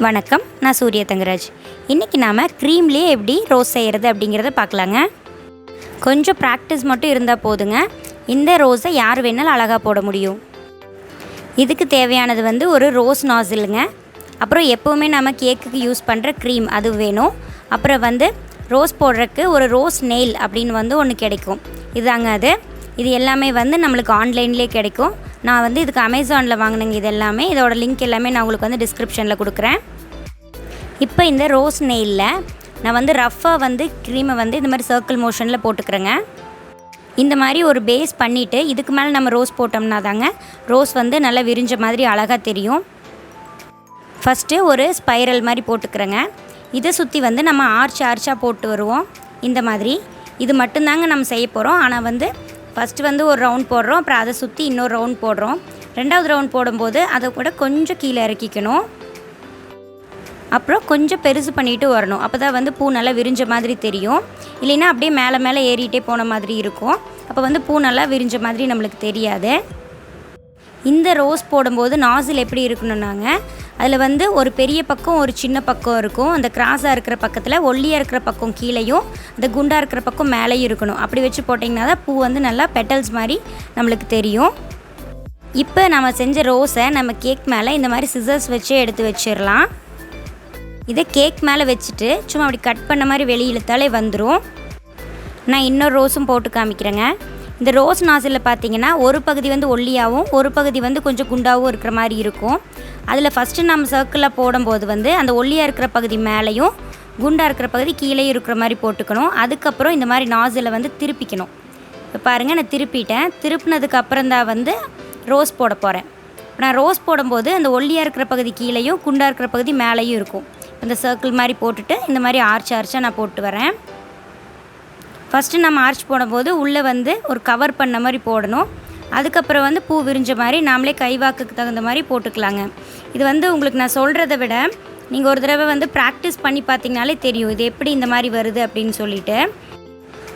வணக்கம், நான் suryathangaraj. இன்றைக்கி நாம் க்ரீம்லேயே எப்படி ரோஸ் செய்கிறது அப்படிங்கிறத பார்க்கலாங்க. கொஞ்சம் ப்ராக்டிஸ் மட்டும் இருந்தால் போதுங்க, இந்த ரோஸை யார் வேணாலும் அழகாக போட முடியும். இதுக்கு தேவையானது ஒரு ரோஸ் நாசிலுங்க. அப்புறம் எப்போவுமே நம்ம கேக்குக்கு யூஸ் பண்ணுற க்ரீம் அது வேணும். அப்புறம் ரோஸ் போடுறதுக்கு ஒரு ரோஸ் நெயில் அப்படின்னு ஒன்று கிடைக்கும். இதுதாங்க அது. இது எல்லாமே நம்மளுக்கு ஆன்லைன்லேயே கிடைக்கும். நான் இதுக்கு அமேசானில் வாங்கினேங்க. இது எல்லாமே இதோட லிங்க் எல்லாமே நான் உங்களுக்கு டிஸ்கிரிப்ஷனில் கொடுக்குறேன். இப்போ இந்த ரோஸ் நெயிலில் நான் ரஃப்பாக க்ரீமை இந்த மாதிரி சர்க்கிள் மோஷனில் போட்டுக்கிறேங்க. இந்த மாதிரி ஒரு பேஸ் பண்ணிவிட்டு இதுக்கு மேலே நம்ம ரோஸ் போட்டோம்னா தாங்க ரோஸ் நல்லா விரிஞ்ச மாதிரி அழகாக தெரியும். ஃபஸ்ட்டு ஒரு ஸ்பைரல் மாதிரி போட்டுக்கிறேங்க. இதை சுற்றி நம்ம ஆர்ச்சாக போட்டு வருவோம். இந்த மாதிரி இது மட்டும்தாங்க நம்ம செய்ய போகிறோம். ஆனால் ஃபஸ்ட்டு ஒரு ரவுண்ட் போடுறோம், அப்புறம் அதை சுற்றி இன்னொரு ரவுண்ட் போடுறோம். ரெண்டாவது ரவுண்ட் போடும்போது அதை கூட கொஞ்சம் கீழே இறக்கிக்கணும். அப்புறம் கொஞ்சம் பெருசு பண்ணிட்டு வரணும். அப்போ தான் பூ நல்லா விரிஞ்ச மாதிரி தெரியும். இல்லைன்னா அப்படியே மேலே மேலே ஏறிட்டே போன மாதிரி இருக்கும். அப்போ பூ நல்லா விரிஞ்ச மாதிரி நம்மளுக்கு தெரியாது. இந்த ரோஸ் போடும்போது நாசில் எப்படி இருக்கணும்னாங்க, அதில் ஒரு பெரிய பக்கம் ஒரு சின்ன பக்கம் இருக்கும். அந்த கிராஸாக இருக்கிற பக்கத்தில் ஒல்லியாக இருக்கிற பக்கம் கீழேயும் அந்த குண்டாக இருக்கிற பக்கம் மேலேயும் இருக்கணும். அப்படி வச்சு போட்டிங்கன்னா தான் பூ நல்லா பெட்டல்ஸ் மாதிரி நம்மளுக்கு தெரியும். இப்போ நம்ம செஞ்ச ரோஸை நம்ம கேக் மேலே இந்த மாதிரி சிசர்ஸ் வச்சு எடுத்து வச்சிடலாம். இதை கேக் மேலே வச்சுட்டு சும்மா அப்படி கட் பண்ண மாதிரி வெளியே இழுத்தாலே வந்துடும். நான் இன்னொரு ரோஸும் போட்டு காமிக்கிறேங்க. இந்த ரோஸ் நாசிலில் பார்த்தீங்கன்னா ஒரு பகுதி ஒல்லியாகவும் ஒரு பகுதி கொஞ்சம் குண்டாகவும் இருக்கிற மாதிரி இருக்கும். அதில் ஃபஸ்ட்டு நம்ம சர்க்கிளில் போடும்போது அந்த ஒல்லியாக இருக்கிற பகுதி மேலேயும் குண்டாக இருக்கிற பகுதி கீழேயும் இருக்கிற மாதிரி போட்டுக்கணும். அதுக்கப்புறம் இந்த மாதிரி நாசிலை திருப்பிக்கணும். இப்போ பாருங்கள், நான் திருப்பிட்டேன். திருப்பினதுக்கு அப்புறம் தான் ரோஸ் போட போகிறேன். நான் ரோஸ் போடும்போது அந்த ஒல்லியாக இருக்கிற பகுதி கீழேயும் குண்டாக இருக்கிற பகுதி மேலேயும் இருக்கும். இந்த சர்க்கிள் மாதிரி போட்டுட்டு இந்த மாதிரி ஆர்ச்சாக நான் போட்டு வரேன். ஃபஸ்ட்டு நம்ம ஆர்ச் போடும்போது உள்ளே ஒரு கவர் பண்ண மாதிரி போடணும். அதுக்கப்புறம் பூ விரிஞ்ச மாதிரி நாமளே கைவாக்குக்கு தகுந்த மாதிரி போட்டுக்கலாங்க. இது உங்களுக்கு நான் சொல்கிறத விட நீங்கள் ஒரு தடவை ப்ராக்டிஸ் பண்ணி பார்த்தீங்கனாலே தெரியும் இது எப்படி இந்த மாதிரி வருது அப்படின்னு சொல்லிட்டு.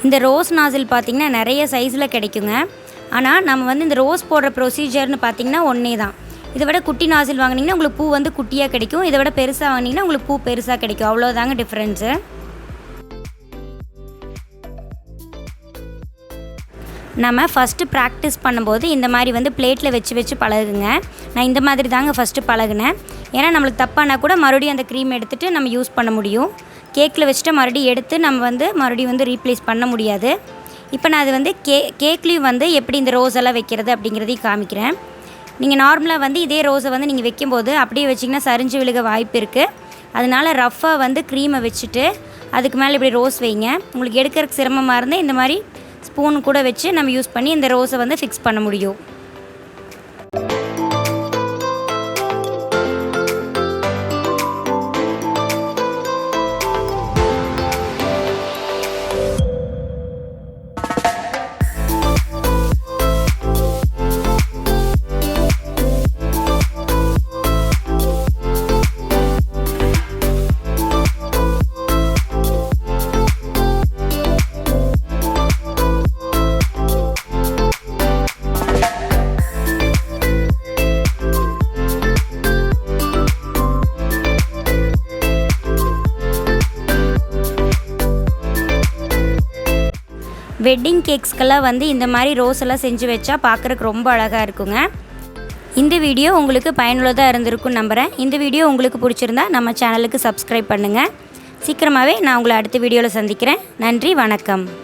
இந்த ரோஸ் நாசில் பார்த்திங்கன்னா நிறைய சைஸில் கிடைக்குங்க. ஆனால் நம்ம இந்த ரோஸ் போடுற ப்ரொசீஜர்னு பார்த்திங்கன்னா ஒன்றே தான். இதை விட குட்டி நாசில் வாங்கினீங்கன்னா உங்களுக்கு பூ குட்டியாக கிடைக்கும். இதை விட பெருசாக வாங்கினீங்கன்னா உங்களுக்கு பூ பெருசாக கிடைக்கும். அவ்வளோதாங்க டிஃப்ரென்ஸு. நம்ம ஃபஸ்ட்டு ப்ராக்டிஸ் பண்ணும்போது இந்த மாதிரி பிளேட்டில் வச்சு பழகுங்க. நான் இந்த மாதிரி தாங்க ஃபஸ்ட்டு பழகுனேன். ஏன்னா நம்மளுக்கு தப்பானா கூட மறுபடியும் அந்த க்ரீம் எடுத்துகிட்டு நம்ம யூஸ் பண்ண முடியும். கேக்கில் வச்சுட்டு மறுபடியும் எடுத்து நம்ம மறுபடியும் ரீப்ளேஸ் பண்ண முடியாது. இப்போ நான் அது கேக்லேயும் எப்படி இந்த ரோஸ் எல்லாம் வைக்கிறது அப்படிங்கிறதையும் காமிக்கிறேன். நீங்கள் நார்மலாக இதே ரோஸை நீங்கள் வைக்கும்போது அப்படியே வச்சிங்கன்னா சரிஞ்சு விழுக வாய்ப்பு இருக்குது. அதனால் ரஃப்பாக க்ரீமை வச்சுட்டு அதுக்கு மேலே இப்படி ரோஸ் வைங்க. உங்களுக்கு எடுக்கிறதுக்கு சிரமமாக இருந்தால் இந்த மாதிரி ஸ்பூன் கூட வச்சு நம்ம யூஸ் பண்ணி இந்த ரோஸை ஃபிக்ஸ் பண்ண முடியும். வெட்டிங் கேக்ஸ்க்கெல்லாம் இந்த மாதிரி ரோஸ் எல்லாம் செஞ்சு வச்சா பார்க்குறக்கு ரொம்ப அழகாக இருக்குங்க. இந்த வீடியோ உங்களுக்கு பயனுள்ளதாக இருந்திருக்குன்னு நம்புகிறேன். இந்த வீடியோ உங்களுக்கு பிடிச்சிருந்தா நம்ம சேனலுக்கு சப்ஸ்கிரைப் பண்ணுங்கள். சீக்கிரமாகவே நான் உங்களை அடுத்த வீடியோவில் சந்திக்கிறேன். நன்றி, வணக்கம்.